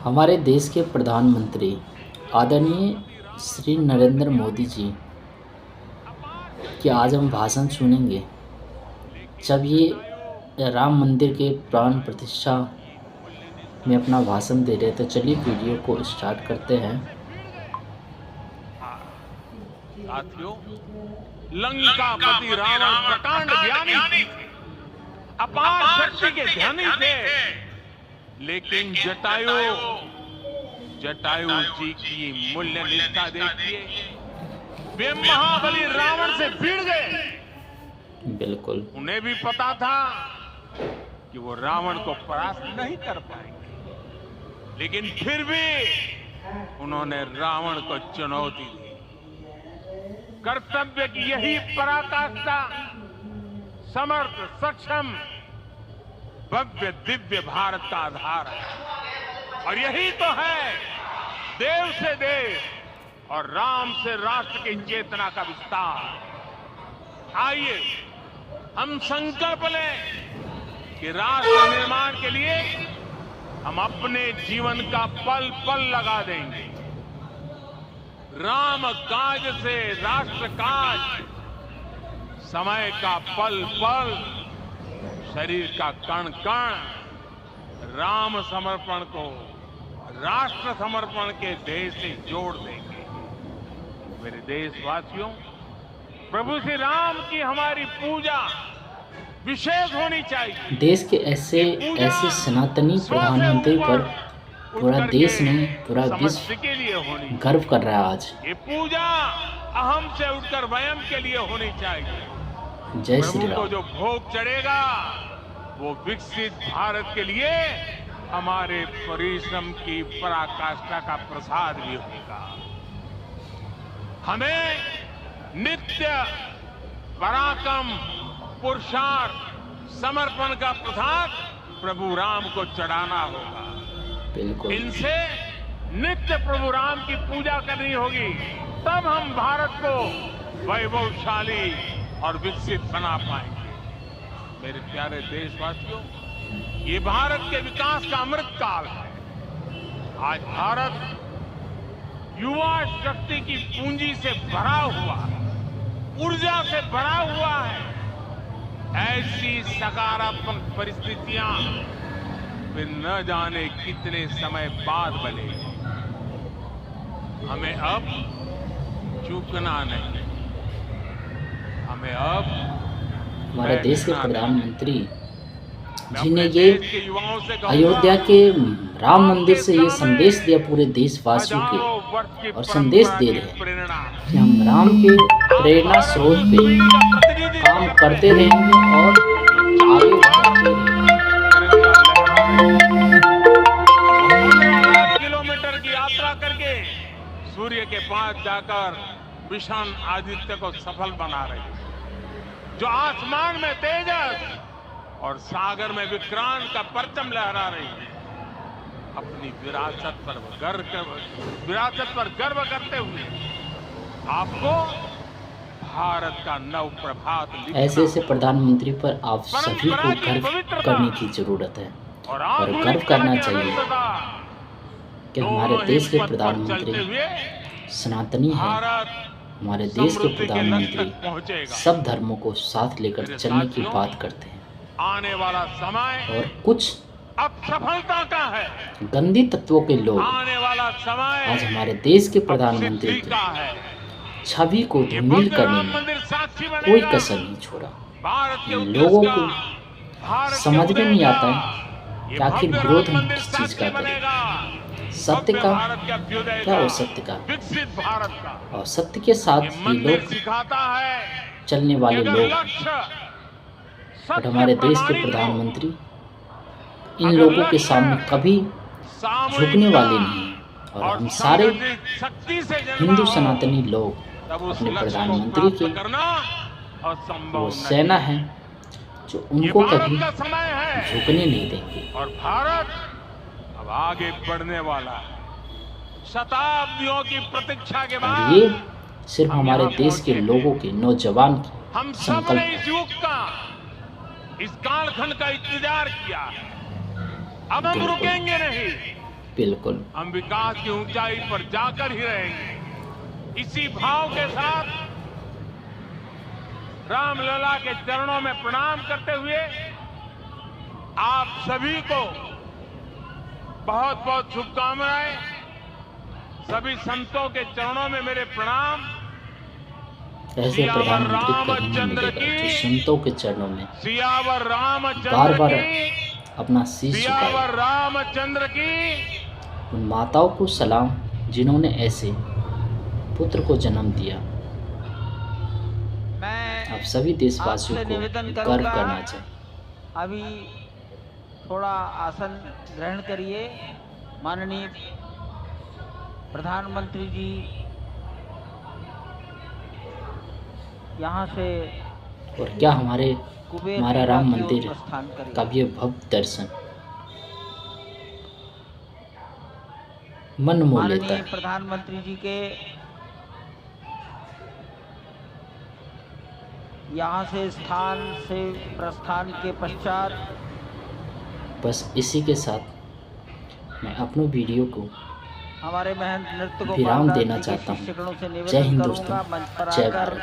हमारे देश के प्रधानमंत्री आदरणीय श्री नरेंद्र मोदी जी की आज हम भाषण सुनेंगे। जब ये राम मंदिर के प्राण प्रतिष्ठा में अपना भाषण दे रहे, तो चलिए वीडियो को स्टार्ट करते हैं। साथियों, लंकापति रावण प्रकांड ज्ञानी, अपार शक्ति के ध्यानी थे, लेकिन जटायु जी की मूल्य निष्ठा देखिए, वे महाबली रावण से भिड़ गए। बिल्कुल, उन्हें भी पता था कि वो रावण को परास्त नहीं कर पाएंगे, लेकिन फिर भी उन्होंने रावण को चुनौती दी। कर्तव्य की यही पराकाष्ठा समर्थ, सक्षम, भव्य, दिव्य भारत का आधार है। और यही तो है देव से देश और राम से राष्ट्र की चेतना का विस्तार। आइए हम संकल्प लें कि राष्ट्र निर्माण के लिए हम अपने जीवन का पल पल लगा देंगे। राम काज से राष्ट्र काज, समय का पल पल, शरीर का कण कण राम समर्पण को राष्ट्र समर्पण के ध्येय से जोड़ देंगे। मेरे देशवासियों, प्रभु श्री राम की हमारी पूजा विशेष होनी चाहिए। देश के ऐसे सनातनी प्रधानमंत्री पर पूरा देश नहीं, पूरा विश्व के लिए होनी, गर्व कर रहा है। आज ये पूजा अहम से उठकर वयम के लिए होनी चाहिए। जय श्री प्रभु को राम। जो भोग चढ़ेगा वो विकसित भारत के लिए हमारे परिश्रम की पराकाष्ठा का प्रसाद भी होगा। हमें नित्य पराक्रम, पुरुषार्थ, समर्पण का प्रसाद प्रभु राम को चढ़ाना होगा। बिल्कुल, इनसे नित्य प्रभु राम की पूजा करनी होगी, तब हम भारत को वैभवशाली और विकसित बना पाएंगे। मेरे प्यारे देशवासियों, ये भारत के विकास का अमृत काल है। आज भारत युवा शक्ति की पूंजी से भरा हुआ है, ऊर्जा से भरा हुआ है। ऐसी सकारात्मक परिस्थितियां फिर न जाने कितने समय बाद बनेगी। हमें अब चूकना नहीं, हमें अब हमारे देश के प्रधानमंत्री जी ने ये अयोध्या के राम मंदिर से ये संदेश दिया पूरे देशवासियों के, और संदेश दे रहे हैं कि हम राम के प्रेरणा स्रोत पे काम करते रहेंगे और आगे बढ़ते रहेंगे। किलोमीटर की यात्रा करके सूर्य के पास जाकर मिशन आदित्य को सफल बना रही है, जो आसमान में तेजस और सागर में विक्रांत का परचम लहरा रही है। अपनी विरासत पर गर्व करते हुए आपको भारत का नव प्रभात लिखना, ऐसे प्रधानमंत्री पर आप सभी को गर्व करने की जरूरत है और गर्व करना चाहिए कि हमारे देश के प्रधानमंत्री सनातनी हैं। हमारे देश के प्रधानमंत्री सब धर्मों को साथ लेकर चलने की बात करते हैं। आने वाला समय और कुछ अब सफलता का है। गंदी तत्वों के लोग आने वाला समय आज हमारे देश के प्रधानमंत्री का है। छवि को धूमिल करने में कोई कसर नहीं छोड़ा। लोगों को समझ में नहीं आता है कि आखिर विरोध हम किस चीज का करें। सत्य का क्या और सत्य का, और सत्य के साथ ये लोग चलने वाले लोग, और हमारे देश के प्रधानमंत्री इन लोगों के सामने कभी झुकने वाले नहीं हैं। और हम सारे हिंदू सनातनी लोग अपने प्रधानमंत्री की वो सेना है जो उनको कभी झुकने नहीं देंगे। और भारत अब आगे बढ़ने वाला है, शताब्दियों की प्रतीक्षा के बाद। और ये सिर्फ हमारे देश के लोगों के, नौजवान की हम सब संकल्प ने इस युग का, इस कालखंड का इंतजार किया है। अब हम रुकेंगे नहीं, बिल्कुल। हम विकास की ऊंचाई पर जाकर ही रहेंगे। इसी भाव के साथ रामलला के चरणों में प्रणाम करते हुए आप सभी को बहुत बहुत शुभकामनाएं। सभी संतों के चरणों में मेरे प्रणाम। ऐसे सियावर प्रधानमंत्री कहीं नहीं रामचंद्र मिलेगा जो की, संतों के चरणों में सियावर बार रामचंद्र बार की, अपना शीश झुकाए। सियावर रामचंद्र की। उन माताओं को सलाम जिन्होंने ऐसे पुत्र को जन्म दिया। मैं आप सभी देशवासियों आपसे को निवेदन गर्व करूंगा, करना चाहिए। अभी थोड़ा आसन ग्रहण करिए। माननीय प्रधानमंत्री जी यहाँ से और क्या हमारा कुबेर राम की ओर मंदिर प्रस्थान करें। का भी ये भव्य दर्शन मन मोह लेता माननीय है। प्रधानमंत्री जी के यहाँ से प्रस्थान के पश्चात बस इसी के साथ मैं अपने वीडियो को हमारे महंत नृत्य को विराम देना चाहता हूँ। जय हिंद दोस्तों, मंच पर जय आकर भारत।